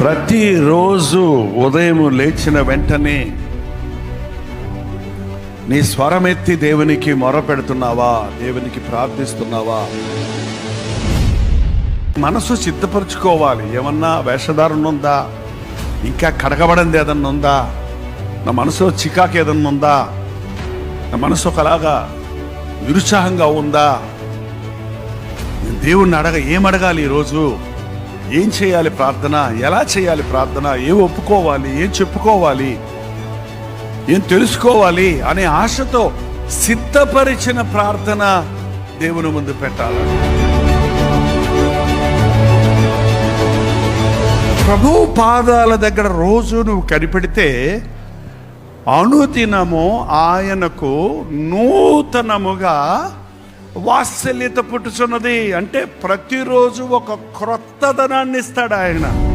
ప్రతిరోజు ఉదయం లేచిన వెంటనే నీ స్వరమెత్తి దేవునికి మొరపెడుతున్నావా? దేవునికి ప్రార్థిస్తున్నావా? మనసు సిద్ధపరచుకోవాలి. ఏమన్నా వేషధారణ ఉందా? ఇంకా కడగబడింది ఏదన్నా ఉందా? నా మనసులో చికాకు ఏదన్నా ఉందా? నా మనసు ఒకలాగా నిరుత్సాహంగా ఉందా? దేవుణ్ణి ఏం అడగాలి ఈరోజు? ఏం చేయాలి ప్రార్థన? ఎలా చేయాలి ప్రార్థన? ఏం ఒప్పుకోవాలి? ఏం చెప్పుకోవాలి? ఏం తెలుసుకోవాలి అనే ఆశతో సిద్ధపరిచిన ప్రార్థన దేవుని ముందు పెట్టాలి. ప్రభు పాదాల దగ్గర రోజు నువ్వు కనిపెడితే అనుదినము ఆయనకు నూతనముగా వాత్సల్యత పుట్టుచున్నది. అంటే ప్రతిరోజు ఒక క్రొత్తదనాన్ని ఇస్తాడు ఆయన.